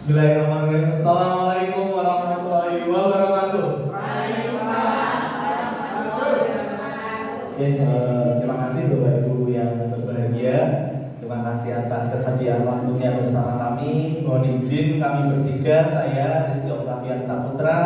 Bismillahirrahmanirrahim. Assalamualaikum warahmatullahi wabarakatuh. Oke, terima kasih Bapak Ibu yang berbahagia. Terima kasih atas kesediaan waktunya bersama kami. Mohon izin kami bertiga, saya Rizky Octavian Saputra,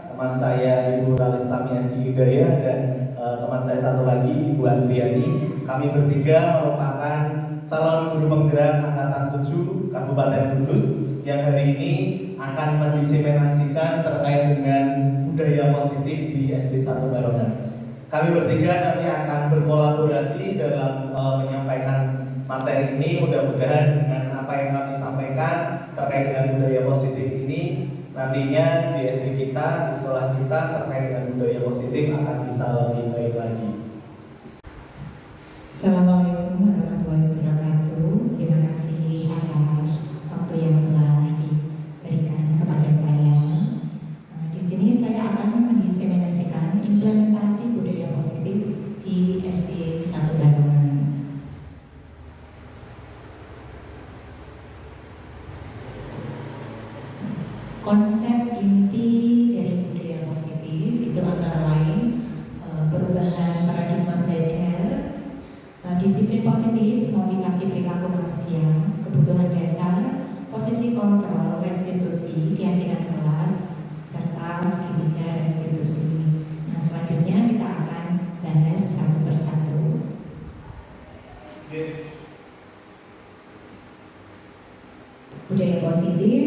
teman saya Ibu Ralistami Esti Hidayah, dan teman saya satu lagi Ibu Andriani. Kami bertiga merupakan calon guru penggerak angkatan 7 Kabupaten Kudus yang hari ini akan mendiseminasikan terkait dengan budaya positif di SD 1 Barongan. Kami bertiga nanti akan berkolaborasi dalam menyampaikan materi ini. Mudah-mudahan dengan apa yang kami sampaikan terkait dengan budaya positif ini, nantinya di SD kita, di sekolah kita terkait dengan budaya positif akan bisa lebih baik lagi. Assalamualaikum warahmatullahi wabarakatuh. Terima kasih atas waktu yang telah diberikan kepada saya. Di sini saya akan mendiseminasikan implementasi budaya positif di SD 1 Barongan. Konsep inti dari budaya positif itu antara lain perubahan paradigma belajar, disiplin positif, motivasi perilaku manusia, kebutuhan dasar, posisi kontrol, restitusi, keyakinan kelas, serta segitiga restitusi. Nah, selanjutnya kita akan bahas satu persatu. Budaya positif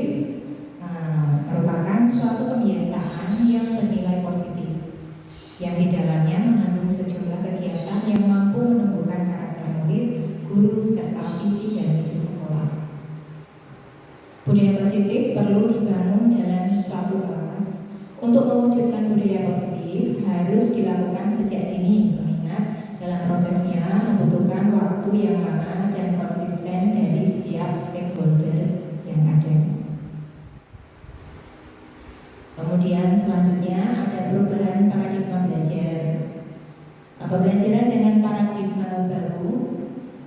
merupakan suatu kebiasaan yang bernilai positif, yang di dalamnya mengandung sejumlah kegiatan yang mampu menumbuhkan karakter murid, guru, serta visi dan misi sekolah. Budaya positif perlu dibangun dalam suatu kelas. Untuk mewujudkan budaya positif harus dilakukan sejak dini, mengingat dalam prosesnya membutuhkan waktu yang lama dan konsisten dari setiap stakeholder yang ada. Kemudian selanjutnya ada perubahan paradigma belajar. Pembelajaran dengan paradigma baru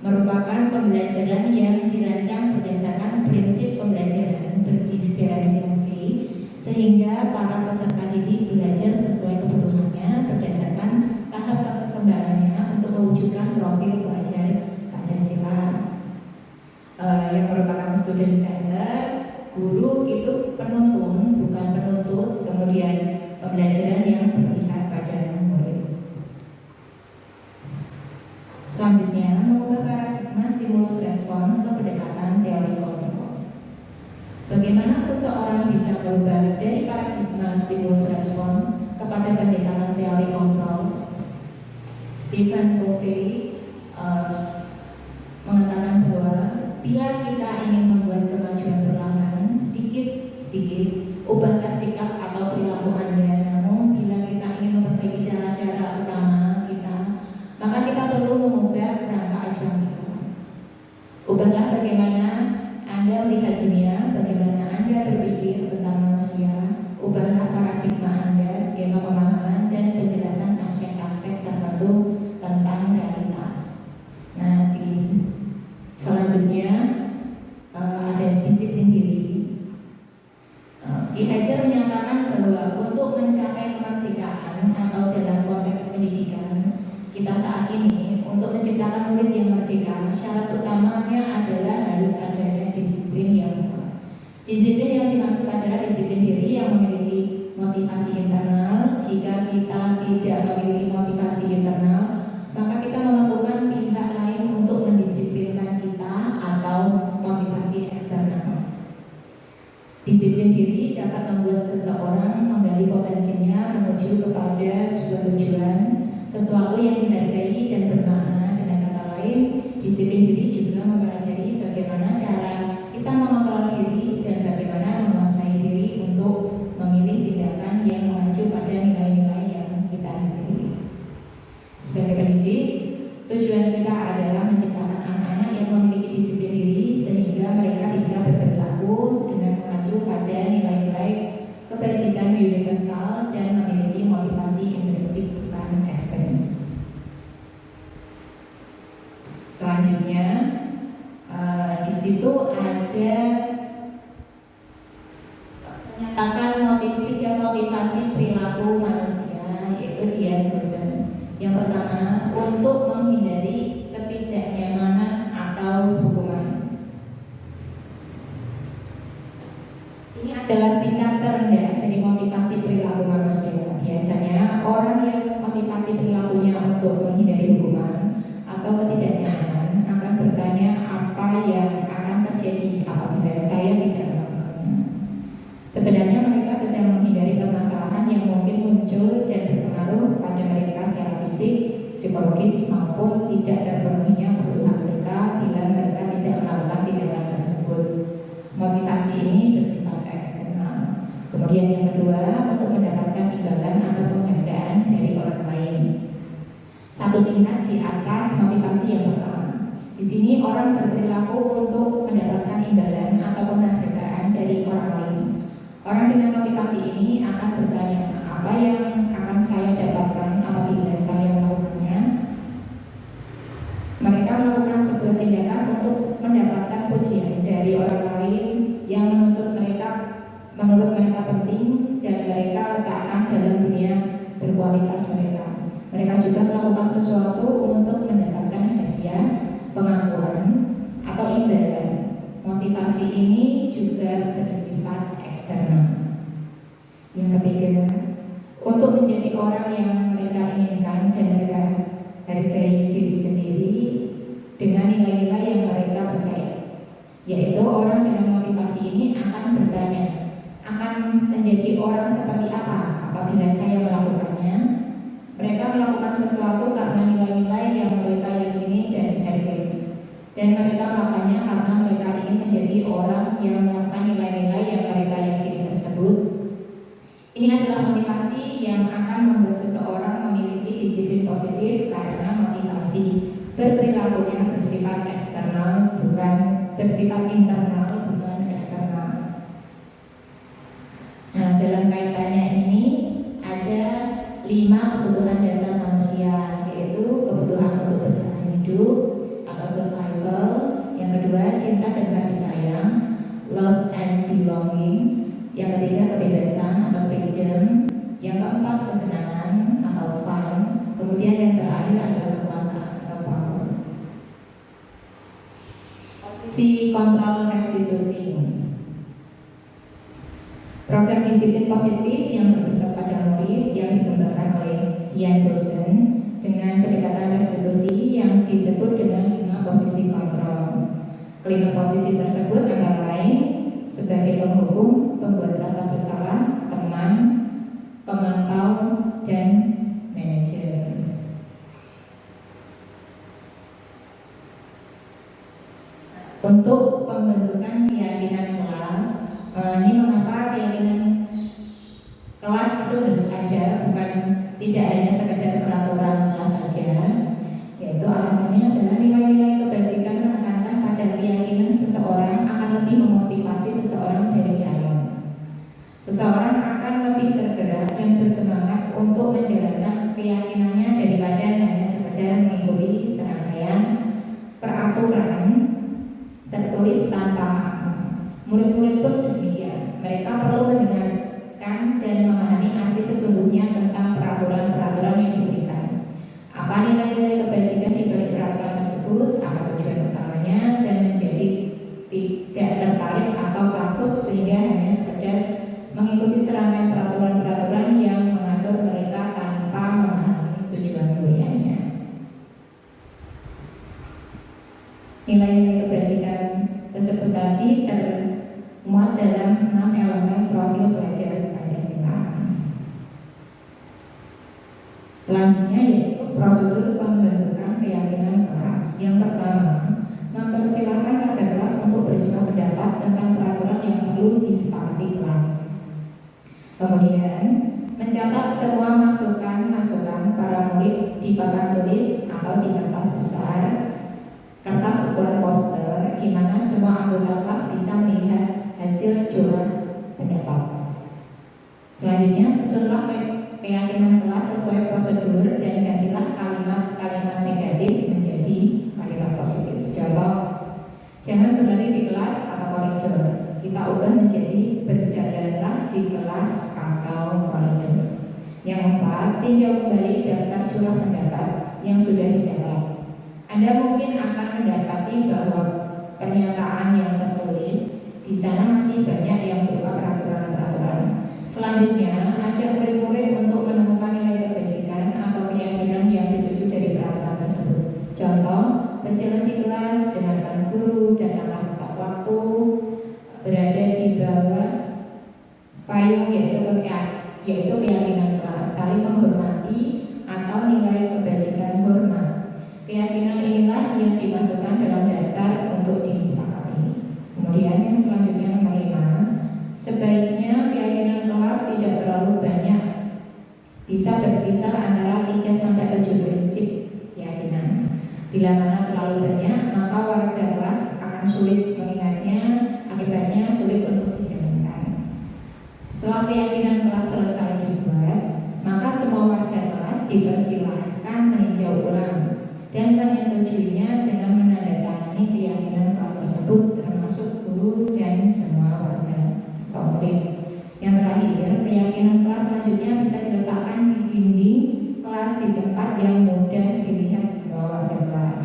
merupakan pembelajaran yang dirancang berdasarkan prinsip pembelajaran berdiferensiasi, sehingga para peserta didik belajar sesuai kebutuhannya berdasarkan tahap perkembangannya untuk mewujudkan profil pelajar Pancasila yang merupakan student center. Guru itu penuntun, bukan penuntut. Kemudian pembelajaran yang berpihak pada murid. Selanjutnya, mengubah paradigma stimulus respon ke pendekatan teori kontrol. Bagaimana seseorang bisa berubah dari paradigma stimulus respon kepada pendekatan teori kontrol? Stephen Covey mengatakan bahwa bila kita ingin membuat kemajuan perlahan, sedikit-sedikit, ubahlah sikap atau perilaku Anda. Namun bila kita ingin memperbaiki cara-cara utama kita, maka kita perlu mengubah kerangka acuan kita. Ubahlah bagaimana Anda melihat dunia, bagaimana Anda berpikir tentang manusia. Ubahlah paradigma Anda, skema pemahaman dan penjelasan aspek-aspek tertentu tentang realitas. Nah, selanjutnya ada disiplin diri. Ki Hajar menyatakan bahwa untuk mencapai kemerdekaan atau dalam konteks pendidikan kita saat ini, untuk menciptakan murid yang merdeka, syarat utamanya adalah harus adanya disiplin yang kuat. Disiplin yang dimaksud adalah disiplin diri yang memiliki motivasi internal. Jika kita tidak memiliki motivasi internal, maka kita memerlukan pihak lain untuk mendisiplinkan kita atau motivasi eksternal. Disiplin diri dapat membuat seseorang menggali potensinya menuju kepada sebuah tujuan, sesuatu yang dihargai dan bermakna. Dengan kata lain, disiplin diri juga mempelajari bagaimana cara kita mengontrol diri dan bagaimana menguasai diri untuk memilih tindakan yang mengacu pada nilai-nilai yang kita hargai. Sebagai pendidik, tujuan kita adalah menciptakan anak-anak yang memiliki disiplin diri sehingga mereka bisa berperilaku dengan mengacu pada nilai-nilai kebajikan universal dan memiliki motivasi intrinsik bukan ekstrinsik. Selanjutnya di situ ada terendah dari motivasi perilaku manusia. Biasanya orang yang motivasi perilakunya untuk menghindari hukuman atau ketidaknyamanan akan bertanya apa yang akan terjadi apabila saya tidak melakukannya. Sebenarnya mereka sedang menghindari permasalahan yang mungkin muncul dan berpengaruh pada mereka secara fisik, psikologis maupun tidak terpenuhinya kebutuhan mereka bila mereka tidak melakukan tindakan tersebut. Motivasi ini bersifat eksternal. Kemudian yang kedua, untuk mendapatkan imbalan atau penghargaan dari orang lain. Satu tingkat di atas motivasi yang pertama. Di sini orang berperilaku untuk mendapatkan imbalan atau penghargaan dari orang lain. Orang dengan motivasi ini akan bertanya, apa yang akan saya dapatkan apabila saya melakukannya? Mereka melakukan sebuah tindakan untuk mendapatkan pujian dari orang lain yang menurut mereka penting dan mereka letakkan dalam dunia berkualitas mereka. Mereka juga melakukan sesuatu untuk mendapatkan hadiah, pengakuan, atau imbalan. Motivasi ini juga bersifat eksternal. Yang ketiga, untuk menjadi orang yang mereka inginkan dan mereka hargai diri sendiri dengan nilai-nilai yang mereka percaya, yaitu orang dengan motivasi ini akan bertanya, akan menjadi orang seperti apa apabila saya melakukannya. Mereka melakukan sesuatu karena nilai-nilai yang mereka yakini dan hargai, dan mereka melakukannya karena mereka ingin menjadi orang yang melakukan nilai-nilai yang mereka yakini tersebut. Ini adalah motivasi yang akan membuat seseorang memiliki disiplin positif karena motivasi berperilakunya bersifat eksternal, bukan bersifat internal, bukan eksternal. Nah, dalam kaitannya ini ada 5 kebutuhan dasar manusia, yaitu kebutuhan untuk bertahan hidup atau survival. Yang kedua, cinta dan kasih sayang, love and belonging. Yang ketiga, kebebasan atau freedom. Yang keempat, kesenangan atau fun. Kemudian yang terakhir adalah kekuasaan atau power. Posisi kontrol restitusi. Program disiplin positif yang berpusat pada murid yang dikembangkan oleh Ian Rosen dengan pendekatan restitusi yang disebut dengan 5 posisi kontrol. Kelima posisi tersebut antara lain sebagai penghukum, pembuat rasa bersalah, teman, pemantau, dan manajer. Untuk pembentukan keyakinan kelas, ini mengapa keyakinan kelas itu harus ada, bukan tidak hanya sekedar peraturan kelas saja, yaitu alasannya adalah nilai-nilai kebajikan menekankan pada keyakinan seseorang akan lebih memotivasi seseorang dari dalam. Seseorang akan lebih tergerak dan bersemangat untuk menjalankan keyakinannya daripada hanya sekedar mengikuti serangkaian peraturan tertulis tanpa makna. Murid-murid pun demikian. Mereka perlu mendengarkan dan memahami arti sesungguhnya tentang peraturan-peraturan yang diberikan. Apa nilai-nilai kebajikan di balik peraturan tersebut, apa tujuan utamanya, dan menjadi tidak tertarik atau takut sehingga hanya sekedar mengikuti serangkaian peraturan-peraturan yang mengatur mereka tanpa memahami tujuan mulianya. Nilai-nilai kebajikan tersebut tadi termuat dalam 6 elemen profil pelajar Pancasila. Selanjutnya yaitu prosedur pembentukan keyakinan kelas. Yang pertama, mempersilahkan kakak kelas untuk berjuang pendapat tentang peraturan yang perlu disepakati kelas. Kemudian, mencatat semua masukan-masukan para murid di papan tulis atau di kertas besar, kertas ukuran poster, di mana semua anggota kelas bisa melihat hasil jualan pendapat. Selanjutnya, susunlah keyakinan kelas sesuai prosedur dan gantilah kalimat-kalimat negatif menjadi kalimat positif. Contoh, jangan berlari di kelas atau koridor. Kita ubah menjadi berjalanlah di kelas atau koridor. Yang keempat, tinjau kembali daftar curah pendapat yang sudah dicatat. Anda mungkin akan mendapati bahwa pernyataan yang tertulis di Di sana masih banyak yang berupa peraturan-peraturan. Selanjutnya, ajak murid-murid untuk menemukan nilai kebajikan atau keyakinan yang dituju dari peraturan tersebut. Contoh, berjalan di kelas, dengarkan guru, datanglah tepat waktu, berada di bawah payung yaitu keyakinan kelas, saling menghormati atau nilai kebajikan hormat. Keyakinan inilah yang dimasukkan dalam daftar untuk disepakati. Kemudian yang selanjutnya nomor 5, sebaiknya keyakinan kelas tidak terlalu banyak, bisa berkisar antara 3-7 prinsip keyakinan. Bila mana terlalu banyak, maka warga kelas akan sulit mengingatnya, akibatnya sulit untuk dijalankan. Setelah keyakinan kelas selesai dibuat, maka semua warga kelas dipersilahkan meninjau ulang dan menyetujuinya dengan menandatangani keyakinan kelas tersebut, termasuk guru dan semua warga atau murid. Yang terakhir, keyakinan kelas selanjutnya bisa diletakkan di dinding kelas di tempat yang mudah dilihat semua warga kelas.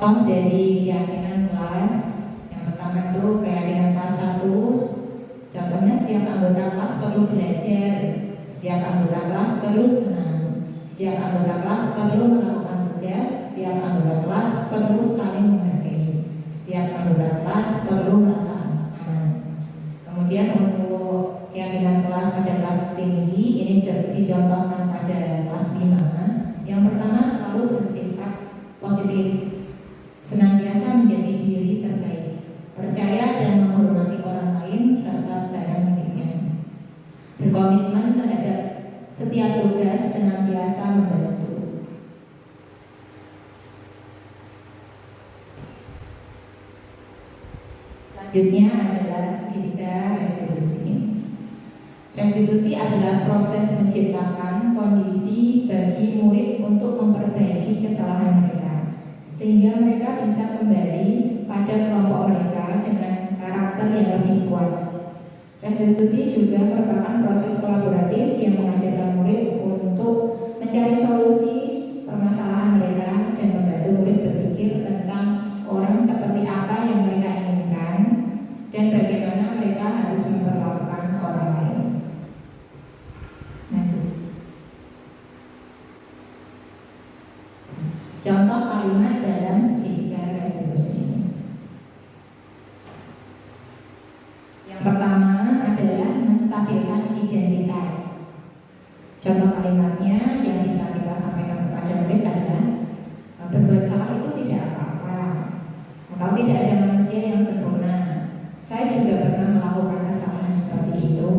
Contoh dari keyakinan kelas yang pertama itu keyakinan kelas 1. Contohnya setiap anggota kelas perlu belajar, setiap anggota kelas perlu senang, setiap anggota kelas perlu melakukan tugas, setiap anggota kelas perlu saling menghargai, setiap anggota kelas perlu merasa aman. Kemudian untuk keyakinan kelas pada kelas tinggi ini dicontohkan pada kelas 5. Yang pertama, selalu bersifat positif, senantiasa menjadi diri terbaik, percaya dan menghormati orang lain serta barang miliknya, berkomitmen terhadap setiap tugas, senantiasa membantu. Selanjutnya adalah segitiga restitusi. Restitusi adalah proses menciptakan kondisi bagi murid untuk memperbaiki kesalahan mereka, sehingga mereka bisa kembali pada kelompok mereka dengan karakter yang lebih kuat. Restitusi juga merupakan proses kolaboratif yang mengajarkan murid untuk mencari solusi permasalahan mereka dan membantu murid berpikir tentang orang seperti apa yang mereka inginkan dan bagaimana mereka harus memperlakukan orang lain. Contoh kalimat dalam segitiga restitusi. Yang pertama adalah menstabilkan identitas. Contoh kalimatnya yang bisa kita sampaikan kepada murid adalah berbuat salah itu tidak apa-apa, atau tidak ada manusia yang sempurna. Saya juga pernah melakukan kesalahan seperti itu.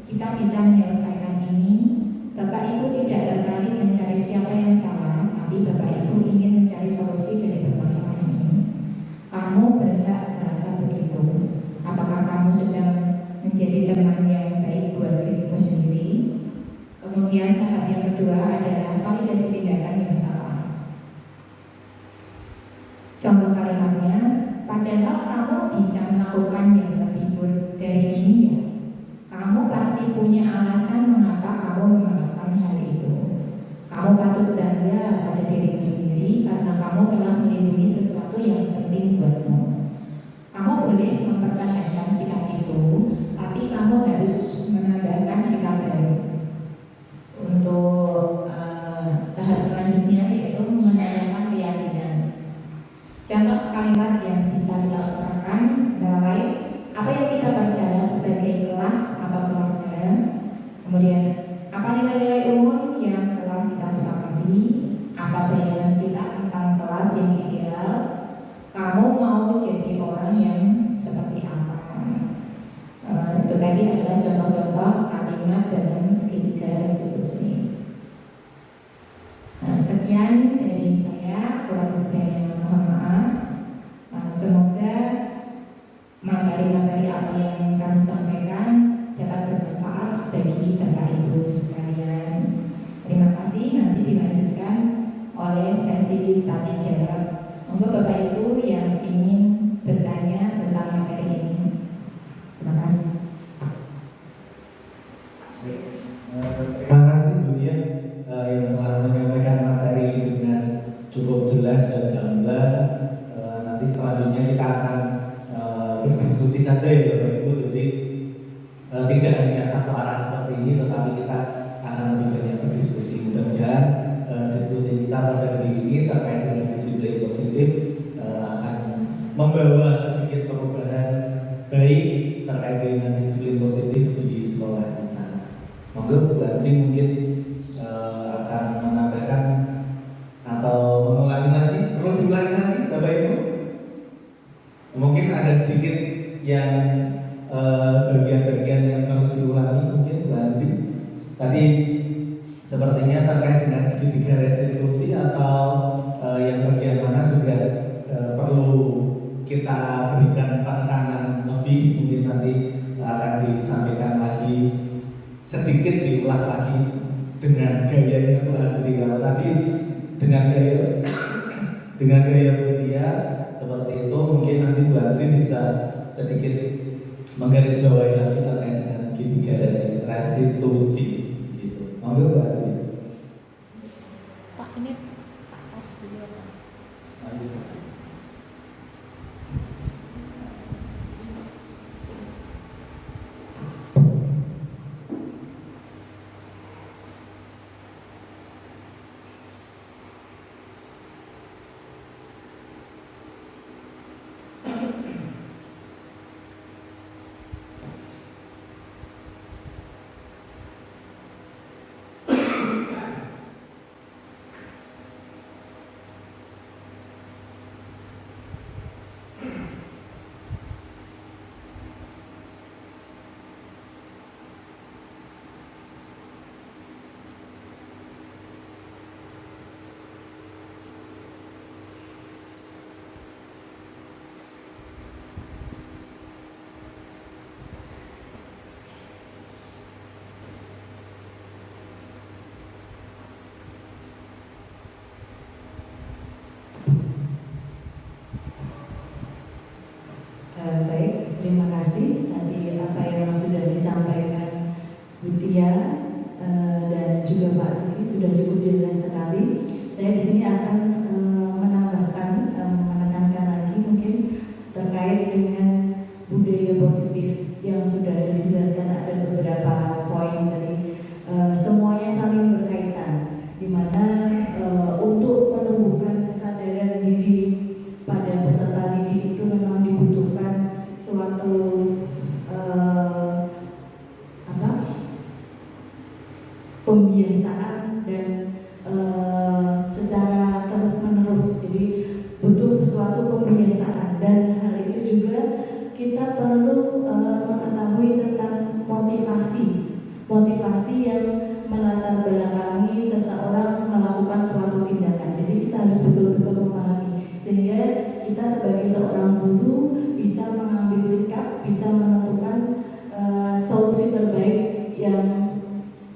Kita bisa menyelesaikan ini. Bapak Ibu tidak tertarik mencari siapa yang salah, tapi Bapak Ibu ingin mencari solusi dari permasalahan ini. Kamu berhak merasa begitu. Apakah kamu sedang menjadi teman yang baik buat dirimu sendiri? Kemudian tahap yang kedua adalah validasi tindakan yang salah. Contoh kalimatnya, padahal kamu bisa melakukan yang lebih buruk dari ini ya. Kamu pasti punya alasan mengapa kamu melakukan hal itu. Kamu patut bangga pada dirimu sendiri karena kamu telah melindungi sesuatu yang penting buatmu. Kamu boleh mempertahankan sikap itu, tapi kamu harus menambahkan sikap baru. Untuk tahap selanjutnya yaitu menanyakan keyakinan. Contoh kalimat yang bisa kita utarakan antara lain, apa yang kita percaya sebagai kelas atau keluarga. Kemudian, apa nilai-nilai umum yang telah kita sepakati, apa bayangan kita tentang kelas yang ideal. Kamu mau jadi orang yang seperti apa? Itu tadi adalah contoh-contoh kalimat dalam segitiga restitusi. Sekian dari saya, kurang lebihnya mohon maaf. Semoga materi-materi apa yang kami sampaikan dapat bermanfaat bagi Bapak Ibu sekalian. Terima kasih. Nanti dilanjutkan oleh sesi tanya jawab. Untuk Bapak Ibu yang ingin bertanya tentang materi ini. Terima kasih. Terima kasih Bu Dian yang telah menyampaikan materi dengan cukup jelas dan gamblang. Nanti selanjutnya berdiskusi saja ya Bapak Ibu. Jadi tidak hanya satu arah seperti ini, tetapi kita akan lebih banyak berdiskusi. Mudah-mudahan diskusi kita pada hari ini terkait dengan disiplin positif akan membawa sedikit perubahan baik terkait dengan disiplin positif di sekolah kita. Monggo Bu Andri mungkin akan menambahkan atau mengulangi lagi, perlu diulangi lagi Bapak Ibu? Mungkin ada sedikit yang bagian-bagian yang perlu diulangi mungkin Bu Andri. Tadi sepertinya terkait dengan segitiga restitusi atau yang bagian mana juga perlu kita berikan penekanan lebih, mungkin nanti akan disampaikan lagi sedikit, diulas lagi dengan gayanya Bu Andri. Kalau tadi dengan gaya rupiah seperti itu, mungkin nanti Bu Andri bisa sedikit menggarisbawahi lagi terkait dengan segitiga restitusi gitu. Monggo Bu Andri. Pak, ini Pak Os dulu ya Pak. Baik, terima kasih. Tadi apa yang sudah disampaikan Bu Tia dan juga Pak Rizky sudah cukup jelas sekali. Saya di sini akan menambahkan, menekankan lagi mungkin terkait dengan budaya positif yang sudah dijelaskan. Ada beberapa poin tadi, semuanya saling berkaitan, di mana untuk menumbuhkan kesadaran diri pada peserta didik itu memang dibutuhkan suatu pembiasaan dan secara terus-menerus. Jadi butuh suatu pembiasaan, dan hal itu juga kita perlu mengetahui tentang motivasi yang melatar belakangi seseorang melakukan suatu tindakan. Jadi kita harus betul-betul memahami, sehingga kita sebagai seorang guru bisa mengambil sikap, bisa menentukan solusi terbaik yang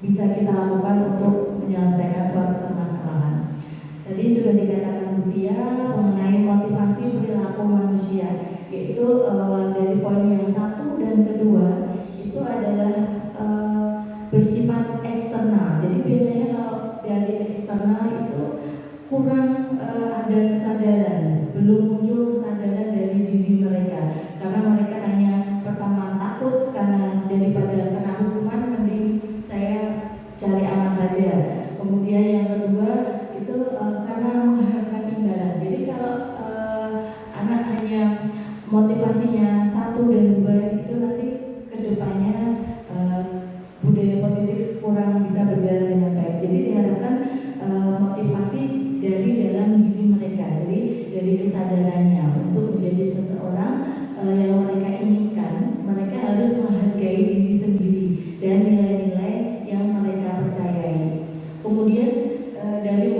bisa kita lakukan untuk menyelesaikan suatu permasalahan. Tadi sudah dikatakan Bu Tia mengenai motivasi perilaku manusia, yaitu dari poin yang 1 dan kedua itu adalah bersifat eksternal. Jadi biasanya kalau dari eksternal itu kurang ada kesadaran, belum muncul kesadaran dari diri mereka, karena mereka hanya pertama takut karena daripada kena hukuman mending saya cari aman saja. Kemudian yang kedua itu karena mengharapkan imbalan. Jadi kalau anak hanya motivasinya 1 dan 2 itu nanti kedepannya budaya positif kurang bisa berjalan dengan baik. Jadi diharapkan motivasi dari dalam diri mereka, jadi dari kesadarannya untuk menjadi seseorang yang mereka inginkan. Mereka harus menghargai diri sendiri dan nilai-nilai yang mereka percayai. Kemudian dari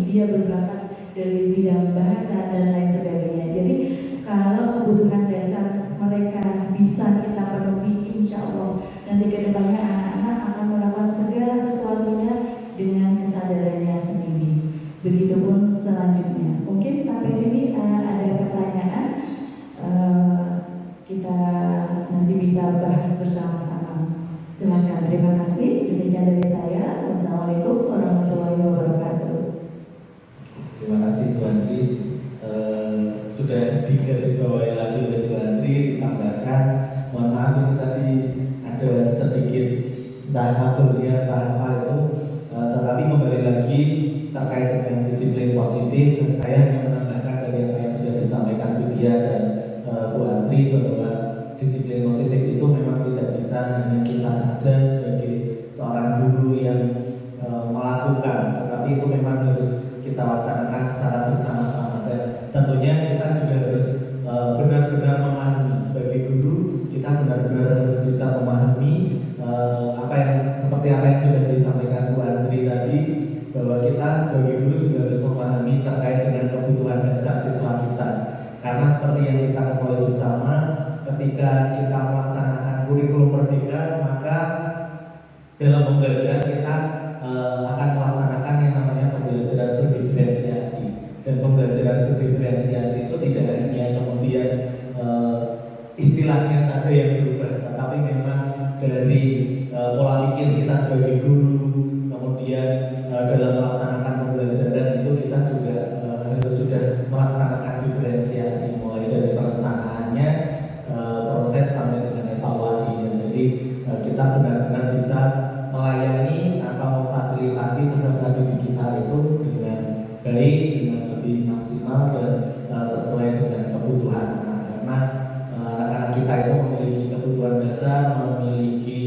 dia berbakat dari bidang bahasa dan lain sebagainya. Jadi kalau kebutuhan dasar mereka bisa kita penuhi, insya Allah nanti ke depannya anak-anak akan melakukan segala sesuatunya dengan kesadarannya sendiri. Begitupun selanjutnya. Mungkin sampai sini ada pertanyaan, kita nanti bisa bahas bersama-sama. Silakan. Terima kasih. Demikian dari saya. Wassalamualaikum warahmatullahi wabarakatuh. Terima kasih Bu Andri. Sudah digarisbawahi lagi oleh Bu Andri, ditambahkan. Mohon maaf ini tadi ada sedikit tahap ya, tahap itu. Tetapi kembali lagi terkait dengan disiplin positif, saya hanya menambahkan dari apa yang sudah disampaikan Bu Dia dan Bu Andri bahwa disiplin positif itu memang tidak bisa hanya kita saja sebagai seorang guru yang melakukan, tetapi itu memang harus kita laksanakan secara bersama-sama. Dan tentunya kita juga harus benar-benar memahami sebagai guru, kita benar-benar harus bisa memahami seperti apa yang sudah disampaikan Bu Andri tadi, bahwa kita sebagai guru juga harus memahami terkait dengan kebutuhan dasar siswa kita. Karena seperti yang kita ketahui bersama, ketika kita melaksanakan kurikulum merdeka, maka dalam pembelajaran kita akan melaksanakan yang namanya pembelajaran berdiferensiasi. Dan pembelajaran berdiferensiasi itu tidak hanya kemudian istilahnya saja yang berubah, tetapi memang dari pola pikir kita sebagai guru, kemudian dalam melaksanakan pembelajaran itu kita juga harus sudah melaksanakan diferensiasi, mulai dari perencanaannya, proses sampai dengan evaluasinya. Jadi kita benar-benar bisa melayani atau memfasilitasi peserta didik kita itu dengan baik, dengan lebih maksimal dan sesuai dengan kebutuhan anak. Karena anak-anak kita itu memiliki kebutuhan dasar, memiliki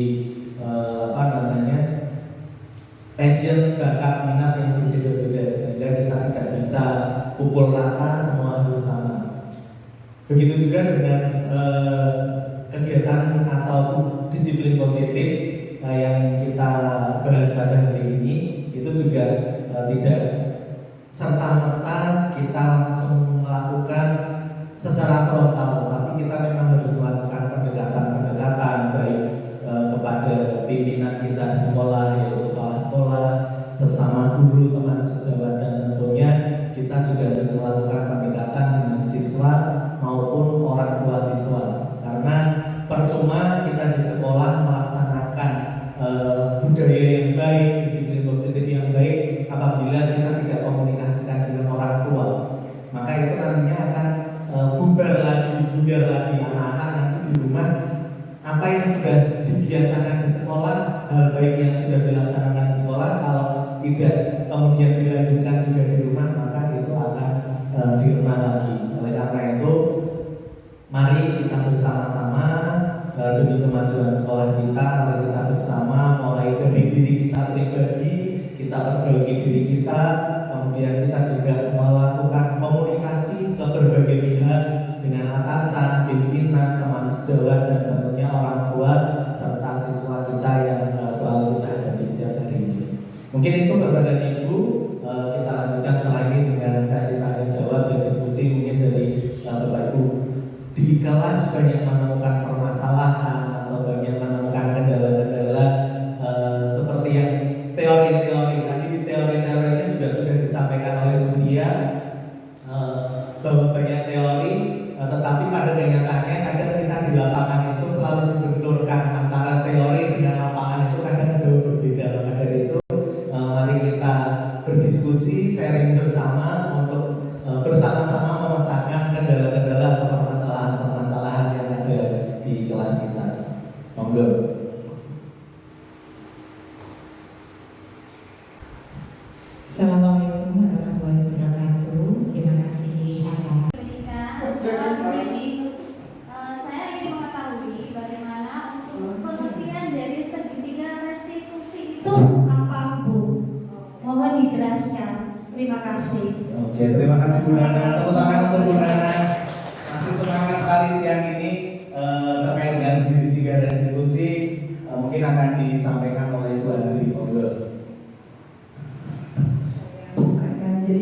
passion, bakat, minat yang berbeda-beda, sehingga kita tidak bisa pukul rata, semua harus sama. Begitu juga dengan kegiatan atau disiplin positif yang kita bahas pada hari ini, itu juga tidak serta-merta kita langsung melakukan secara frontal, tapi kita memang harus melakukan pendekatan-pendekatan baik kepada pimpinan kita di sekolah, yaitu kepala sekolah, sesama guru, teman sejawat, dan tentunya kita juga harus melakukan pendekatan dengan siswa maupun orang tua siswa. Karena percuma kita di sekolah melaksanakan budaya yang baik, disiplin positif yang baik, apabila kita tidak komunikasikan dengan orang tua, maka itu nantinya akan buyar lagi anak-anak nanti di rumah. Apa yang sudah dibiasakan di sekolah, hal baik yang sudah dilaksanakan di sekolah, kalau tidak kemudian dilanjutkan juga di rumah, maka itu akan sirna lagi. Oleh karena itu, mari kita bersama-sama demi kemajuan sekolah kita, mari kita bersama mulai dari diri kita pribadi, kita perbaiki diri kita, kemudian kita juga melakukan komunikasi ke berbagai pihak dengan atasan, pimpinan, teman sejawat, dan tentunya orang tua serta siswa kita yang selalu kita hadapi setiap hari ini. Mungkin itu Bapak dan Ibu, kita lanjutkan setelah ini dengan sesi tanya jawab dan diskusi. Mungkin dari Bapak Ibu di kelas banyak menemukan permasalahan atau banyak menemukan kendala-kendala seperti yang teori-teori tadi, teori-teorinya juga sudah disampaikan oleh Bu Dia, bahwa banyak teori, tetapi pada kenyataannya kadang kita di lapangan itu selalu dibenturkan antara teori dengan lapangan, itu kadang jauh berbeda. Maka dari itu mari kita berdiskusi, sharing bersama untuk bersama-sama memecahkan kendala-kendala atau permasalahan-permasalahan yang ada di kelas kita. Monggo. Assalamualaikum warahmatullahi wabarakatuh. Terima kasih atas Saya ingin mengetahui bagaimana untuk pengertian dari segitiga restitusi itu apa, Bu? Mohon dijelaskan. Terima kasih. Oke, terima kasih Bu Nana. Tepuk tangan untuk Bu Nana. Masih semangat sekali siang ini terkait dengan segitiga restitusi. Mungkin akan disampaikan oleh Bu Andri. Monggo. Jadi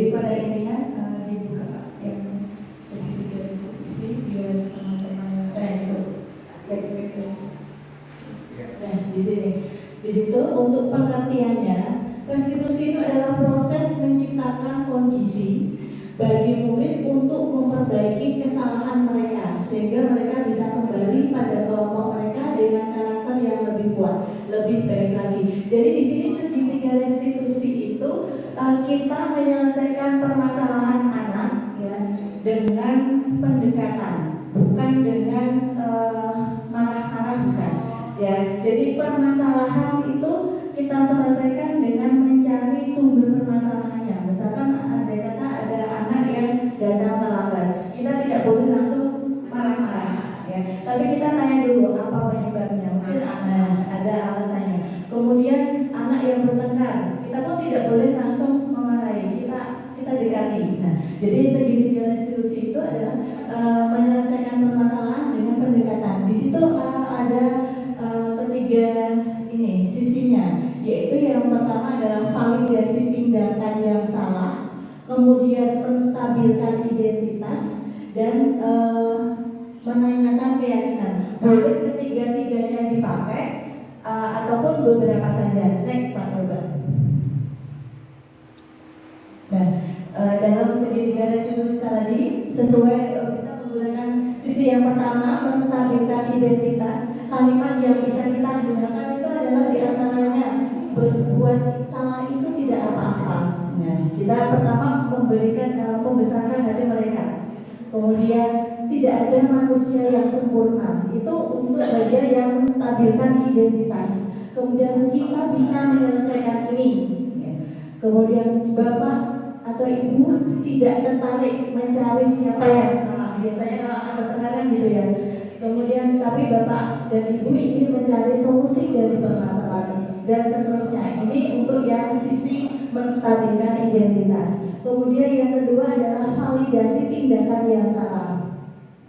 di sini. Di situ untuk pengertiannya, restitusi itu adalah proses menciptakan kondisi bagi murid untuk memperbaiki kesalahan mereka sehingga mereka bisa kembali pada kelompok mereka dengan karakter yang lebih kuat, lebih baik lagi. Jadi di sini segitiga restitusi itu kita menyelesaikan permasalahan anak ya dengan pendekatan, bukan dengan marah-marah, bukan. Ya, jadi permasalahan itu kita selesaikan dengan mencari sumber permasalahannya. Misalkan andai kata ada anak yang datang terlambat, kita tidak boleh langsung marah-marah, ya. Tapi kita tanya dulu apa penyebabnya. Mungkin ada alasannya. Kemudian anak yang bertengkar, kita pun tidak boleh langsung memarahi. Kita dekati. Nah, jadi segitiga restitusi itu adalah menyelesaikan permasalahan dengan pendekatan. Di situ ada ketiga ini sisinya, yaitu yang pertama adalah validasi tindakan yang salah, kemudian menstabilkan identitas dan menanyakan keyakinan. Boleh ketiga-tiganya dipakai ataupun beberapa saja. Next Pak, coba. Nah, dalam segitiga restitusi tadi sesuai bisa menggunakan sisi yang pertama menstabilkan identitas. Kalimat yang bisa kita gunakan itu adalah diantaranya berbuat salah itu tidak apa-apa. Nah, kita pertama memberikan pembesarkan hati mereka. Kemudian tidak ada manusia yang sempurna. Itu untuk bagian yang menstabilkan identitas. Kemudian kita bisa menyelesaikan ini. Kemudian bapak atau ibu tidak tertarik mencari siapa yang salah. Biasanya kalau ada pertengkaran gitu ya. Kemudian tapi bapak dan ibu ingin mencari solusi dari permasalahan dan seterusnya. Ini untuk yang sisi menstabilkan identitas. Kemudian yang kedua adalah validasi tindakan yang salah.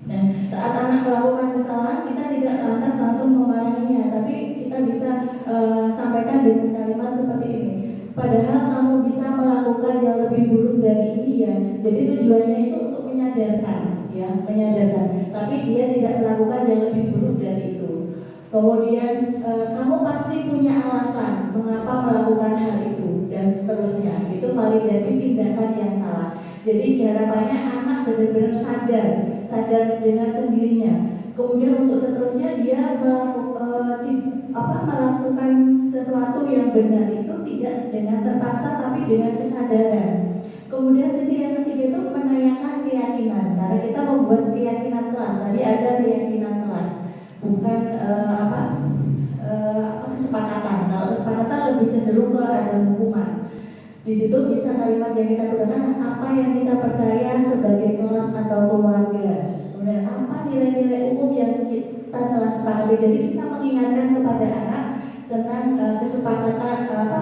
Nah, saat anak melakukan kesalahan kita tidak lantas langsung memarahinya, tapi kita bisa sampaikan dengan kalimat seperti ini. Padahal kamu bisa melakukan yang lebih buruk dari ini ya. Jadi tujuannya itu untuk menyadarkan, ya, menyadarkan. Tapi dia tidak melakukan yang lebih buruk dari itu. Kemudian kamu pasti punya alasan mengapa melakukan hal itu dan seterusnya. Itu validasi tindakan yang salah. Jadi harapannya anak benar-benar sadar dengan sendirinya. Kemudian untuk seterusnya dia melakukan sesuatu yang benar itu tidak dengan terpaksa tapi dengan kesadaran. Kemudian sisi yang ketiga itu menanyakan keyakinan. Karena kita membuat keyakinan kelas. Tadi ada keyakinan kelas, bukan kesepakatan. Kalau kesepakatan lebih cenderung ke ada hukuman. Di situ bisa kalimat yang kita gunakan apa yang kita percaya sebagai kelas atau keluarga. Kemudian apa nilai-nilai umum yang kita telah sepakati. Jadi kita mengingatkan kepada anak tentang kesepakatan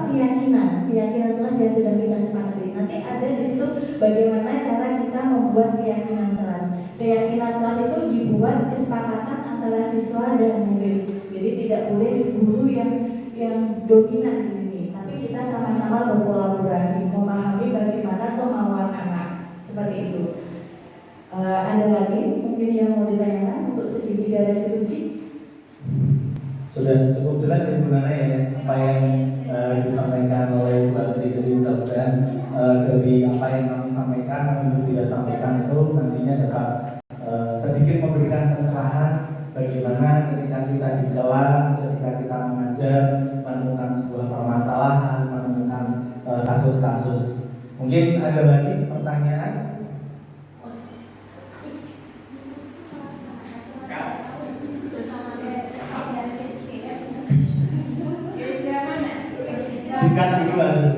keyakinan kelas yang sudah kita sepakati. Nanti ada di situ bagaimana cara kita membuat keyakinan kelas. Keyakinan kelas itu dibuat kesepakatan antara siswa dan murid. Jadi tidak boleh guru yang dominan di sini. Tapi kita sama-sama berkolaborasi, memahami bagaimana kemauan anak. Seperti itu. Ada lagi mungkin yang mau ditanyakan untuk segitiga restitusi? Sudah cukup jelas ya Bu Nana ya apa yang disampaikan oleh Bu Adri. Jadi mudah-mudahan dari apa yang kami sampaikan, kami tidak sampaikan itu nantinya dapat sedikit memberikan pencerahan bagaimana ketika kita di kelas, ketika kita mengajar, menemukan sebuah permasalahan, menemukan kasus-kasus. Mungkin ada lagi pertanyaan? Dikat dulu lah.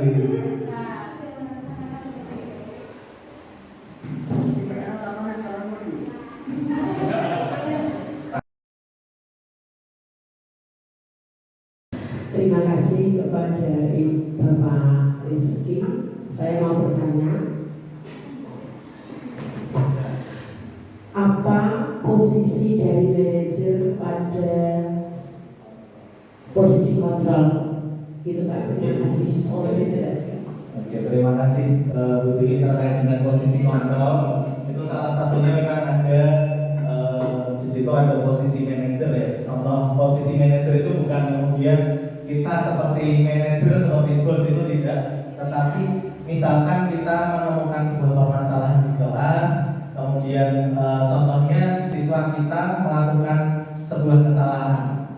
Terima kasih kepada Bapak Rizky. Saya mau bertanya, apa posisi dari manajer pada posisi kontrol? Gitu Pak, terima kasih. Boleh dijelaskan. Oke, terima kasih Bu Dwi terkait dengan posisi kontrol. Itu salah satunya memang ada di situ ada pada posisi manajer ya. Contoh posisi manajer itu bukan kemudian kita seperti manajer, seperti bos, itu tidak. Tetapi misalkan kita menemukan sebuah permasalahan di kelas, kemudian contohnya siswa kita melakukan sebuah kesalahan.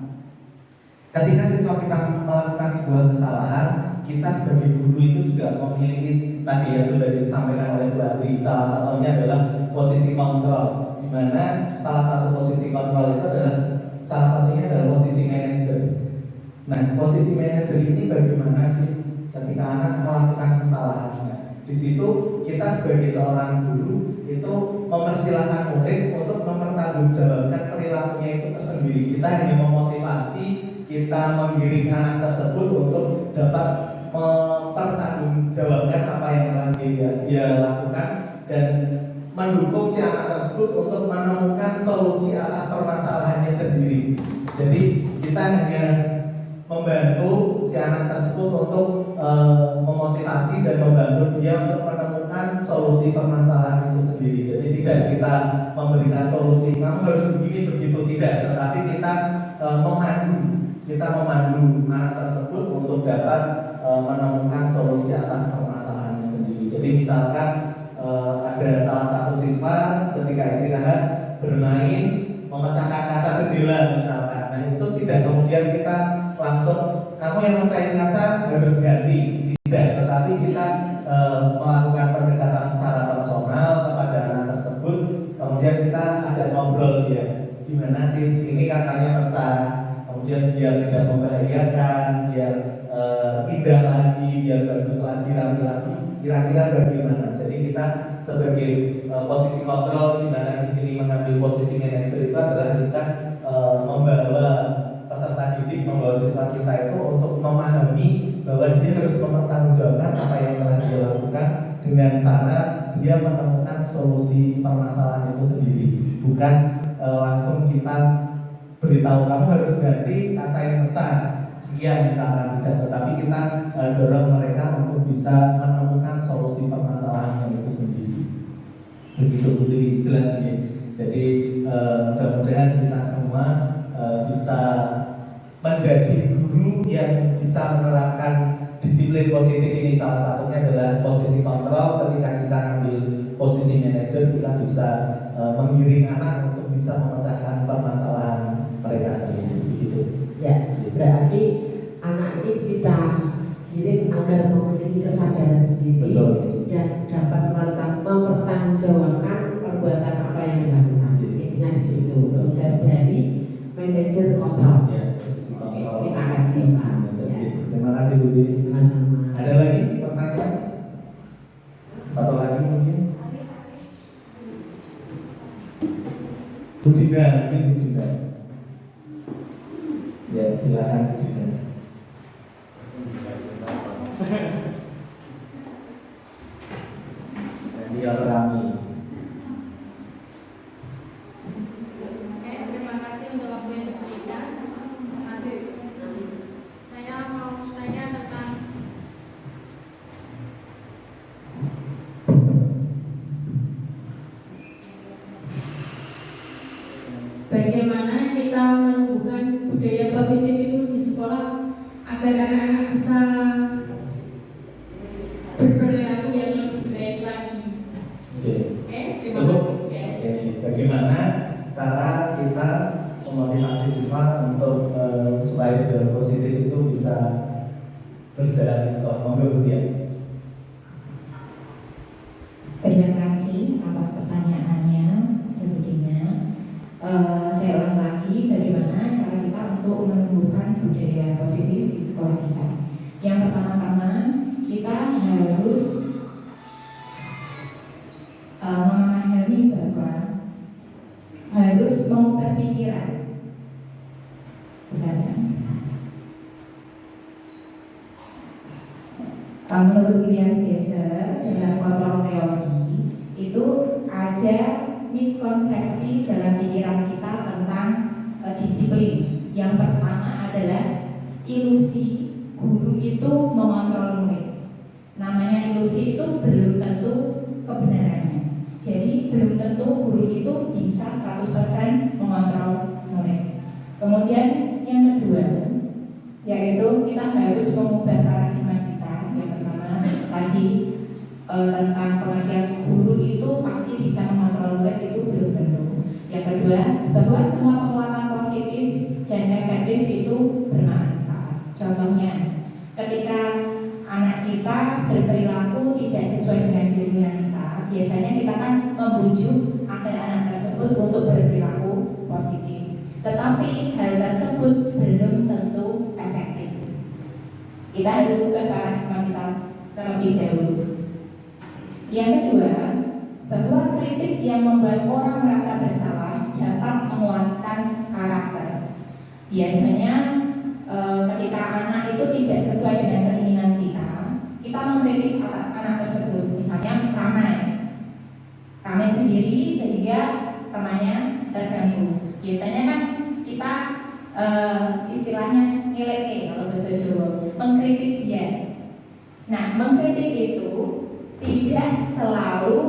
Ketika siswa kita melakukan sebuah kesalahan, kita sebagai guru itu juga memiliki, tadi yang sudah disampaikan oleh Bu Adri, salah satunya adalah posisi kontrol, di mana salah satu posisi kontrol itu adalah salah satunya adalah posisi manajer. Nah, posisi manajer ini bagaimana sih ketika anak melakukan kesalahan? Di situ kita sebagai seorang guru itu mempersilahkan murid untuk mempertanggungjawabkan perilakunya itu tersendiri. Kita hanya memotivasi, kita menggiring anak tersebut untuk dapat mempertanggungjawabkan apa yang telah dia lakukan dan mendukung si anak tersebut untuk menemukan solusi atas permasalahannya sendiri. Jadi kita hanya membantu si anak tersebut untuk memotivasi dan membantu dia untuk menemukan solusi permasalahan itu sendiri. Jadi tidak kita memberikan solusi kamu harus begini begitu, tidak, tetapi kita memandu anak tersebut untuk dapat menemukan solusi atas permasalahannya sendiri. Jadi misalkan ada salah satu siswa ketika istirahat bermain memecahkan kaca jendela misalkan. Nah, itu tidak kemudian kita langsung kamu yang mecahin kaca harus ganti, tidak, tetapi kita melakukan pendekatan secara personal kepada anak tersebut. Kemudian kita ajak ngobrol dia, gimana sih ini kacanya pecah, kemudian biar tidak membahayakan, biar indah lagi, biar bagus lagi, rapi lagi, kira-kira bagaimana. Jadi kita sebagai posisi kontrol, di mana di sini mengambil posisi manajer, itu adalah kita membawa peserta didik, membawa siswa kita itu untuk memahami bahwa dia harus mempertanggungjawabkan apa yang telah dia lakukan dengan cara dia menemukan solusi permasalahan itu sendiri, bukan langsung kita beritahu kamu harus ganti kaca yang pecah sekian misalkan, tidak, tetapi kita dorong mereka untuk bisa menemukan solusi permasalahannya itu sendiri. Begitu Putri, jelas ini. Jadi mudah-mudahan kita semua bisa menjadi guru yang bisa menerapkan disiplin positif ini. Salah satunya adalah posisi kontrol. Ketika kita ambil posisi manajer, kita bisa menggiring anak untuk bisa memecahkan permasalahan mereka sendiri. Begitu. Ya, berarti anak ini kita giring agar memiliki kesadaran sendiri. Betul. Dan dapat mempertanggungjawabkan perbuatan apa yang dilakukan. Intinya di situ. Tugas dari manajer kontrol. Ya, posisi kontrol. Terima kasih Pak. Ya. Terima kasih Bu Dini. Sama-sama. Ada lagi pertanyaan? Satu lagi mungkin? Bu Dina, mungkin Bu Dina. Ya, silakan Bu Dina. Senior kami. Terima kasih untuk waktu yang diberikan. Saya mau tanya tentang bagaimana kita menumbuhkan budaya positif itu di sekolah agar anak-anak bisa berperilaku yang lebih baik lagi. Oke. Terima Cukup? kasih. Oke. Bagaimana cara kita memotivasi siswa untuk supaya budaya positif itu bisa berjalan di sekolah? Monggo Bu Dian. Terima kasih atas pertanyaannya, Ibu Dina. Saya ulang lagi, bagaimana cara kita untuk menumbuhkan budaya positif di sekolah kita. Yang pertama-tama, kita harus memahami bahwa harus mengubah pikiran. Benar kan? Menurut William Geiser dalam kontrol teori itu ada miskonsepsi dalam pikiran kita tentang disiplin. Yang pertama adalah ilusi guru itu mengontrol murid. Namanya ilusi itu belum tentu kebenarannya. Jadi belum tentu guru itu bisa 100% mengontrol Kemudian yang kedua, yaitu kita harus mengubah paradigma kita. Yang pertama tadi tentang pengertian guru itu pasti bisa mengontrol murid, itu belum tentu. Yang kedua, bahwa semua penguatan positif dan efektif itu bermanfaat. Contohnya, ketika anak kita berperilaku tidak sesuai dengan keinginan kita, biasanya kita kan membujuk agar anak tersebut untuk berperilaku positif. Tetapi hal tersebut belum tentu efektif. Kita harus ubah paradigma kita terlebih dahulu. Yang kedua, bahwa kritik yang membuat orang merasa bersalah dapat menguatkan karakter. Biasanya ketika anak itu tidak sesuai dengan keinginan kita mengkritik anak tersebut. Misalnya ramai sendiri sehingga temannya terganggu. Biasanya kan kita istilahnya nilai kalau bahasa Jawa, mengkritik dia. Nah, mengkritik itu tidak selalu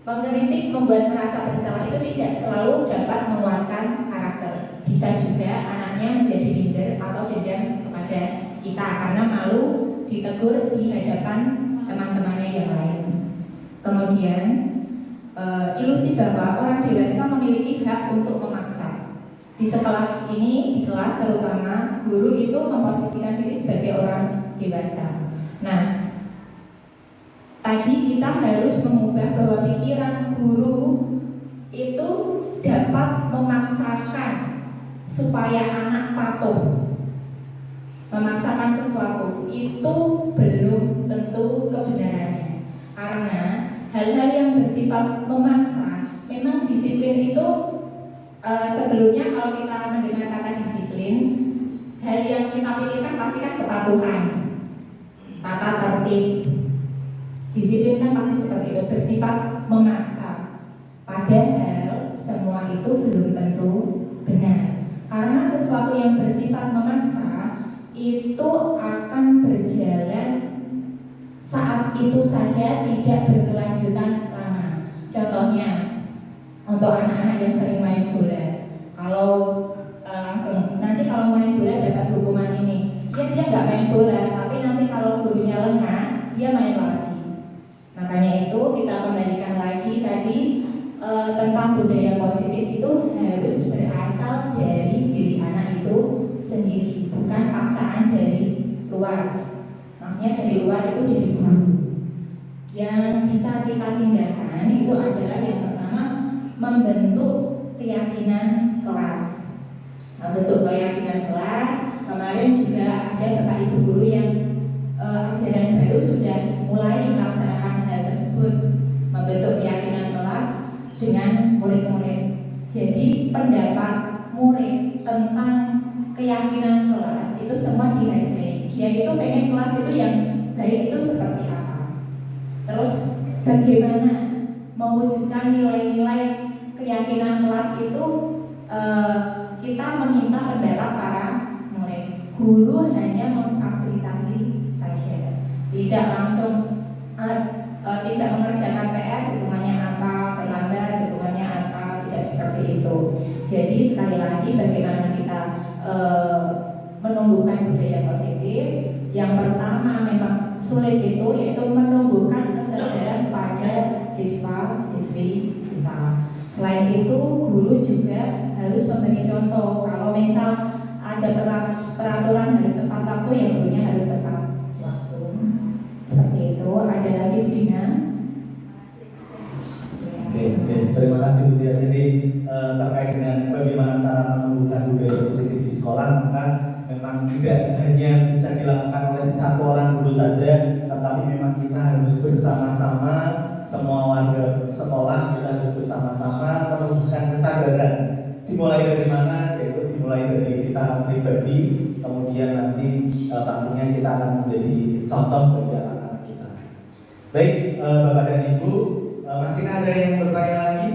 mengkritik membuat merasa bersalah, itu tidak selalu dapat menguatkan karakter. Bisa juga anaknya menjadi minder atau dendam kepada kita karena malu ditegur di hadapan teman-temannya yang lain. Kemudian ilusi bahwa orang dewasa memiliki hak untuk memaksa. Di sekolah ini, di kelas terutama, guru itu memposisikan diri sebagai orang dewasa. Nah, tadi kita harus mengubah bahwa pikiran guru itu dapat memaksakan supaya anak patuh. Memaksakan sesuatu itu belum tentu kebenarannya, karena hal-hal yang bersifat memaksa, memang disiplin itu sebelumnya kalau kita mendengar kata disiplin, hal yang kita pikirkan pasti kan kepatuhan, tata tertib. Disiplin kan pasti seperti itu, bersifat memaksa. Padahal semua itu belum tentu benar, karena sesuatu yang bersifat memaksa itu akan berjalan saat itu saja, tidak berkelanjutan lama. Contohnya untuk anak-anak yang sering main bola, kalau langsung nanti kalau main bola dapat hukuman ini, ya dia nggak main bola, tapi nanti kalau gurunya lengah dia main lagi. Makanya itu kita kembalikan lagi tadi tentang budaya positif itu harus berasal dari diri anak itu sendiri, bukan paksaan dari luar. Maksudnya dari luar itu dari guru. Yang bisa kita tindakan itu adalah yang pertama, membentuk keyakinan kelas. Membentuk keyakinan kelas. Kemarin juga ada Bapak Ibu guru yang ajaran baru sudah mulai melaksanakan hal tersebut, membentuk keyakinan kelas dengan murid-murid. Jadi pendapat murid tentang keyakinan kelas itu semua dihargai. Dia itu pengen kelas itu yang baik itu seperti apa. Terus bagaimana mewujudkan nilai-nilai keyakinan kelas itu, kita meminta pendapat para murid. Guru hanya memfasilitasi saja, tidak langsung tidak mengerjakan PR, hukumannya apa, terlambat, hukumannya apa, tidak seperti itu. Jadi sekali lagi bagaimana kita menumbuhkan budaya positif. Yang pertama memang sulit itu, yaitu menumbuhkan kesadaran pada siswa-siswi kita. Selain itu guru juga harus memberi contoh. Kalau misal ada peraturan harus tepat waktu, ya gurunya harus tepat waktu. Seperti itu. Ada lagi Bu Dina? Oke, terima kasih Bu Tia. Jadi terkait dengan bagaimana cara menumbuhkan budaya positif di sekolah, maka memang tidak hanya bisa dilakukan oleh satu orang guru saja, tetapi memang kita harus bersama-sama, semua warga sekolah kita harus bersama-sama menumbuhkan kesadaran. Dimulai dari mana? Yaitu dimulai dari kita pribadi, kemudian nanti pastinya kita akan menjadi contoh bagi anak-anak kita. Baik, Bapak dan Ibu, masih ada yang bertanya lagi?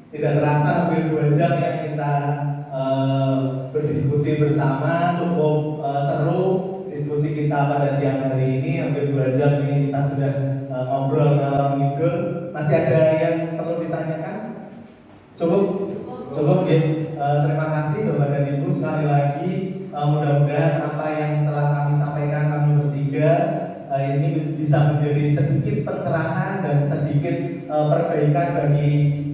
Tidak terasa hampir 2 jam yang kita berdiskusi bersama, cukup seru diskusi kita pada siang hari ini. Hampir 2 jam ini kita sudah ngobrol ngalor ngidul. Masih ada yang perlu ditanyakan? Cukup ya. Terima kasih Bapak dan Ibu. menjadi sedikit pencerahan dan sedikit perbaikan bagi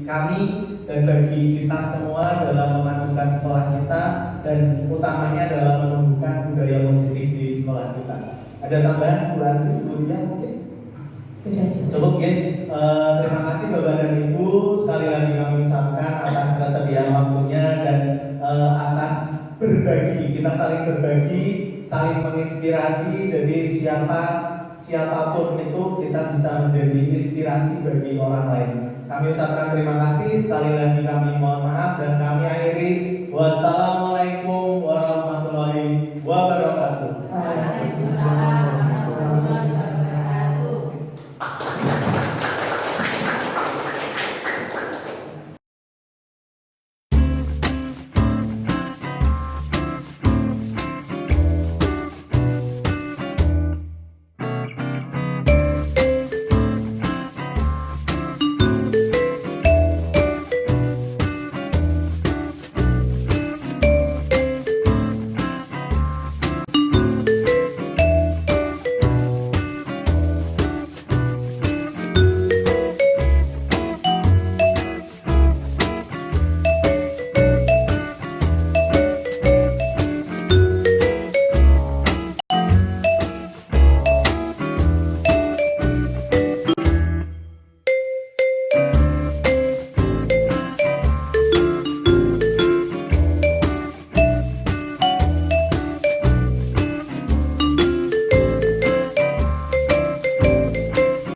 kami dan bagi kita semua dalam memajukan sekolah kita, dan utamanya dalam menumbuhkan budaya positif di sekolah kita. Ada tambahan Bu Lia mungkin? Sudah. Cukup ya. Terima kasih Bapak dan Ibu, sekali lagi kami ucapkan atas kesediaan waktunya dan atas berbagi. Kita saling berbagi, saling menginspirasi. Jadi siapapun itu kita bisa menjadi inspirasi bagi orang lain. Kami ucapkan terima kasih, sekali lagi kami mohon maaf dan kami akhiri. Wassalamualaikum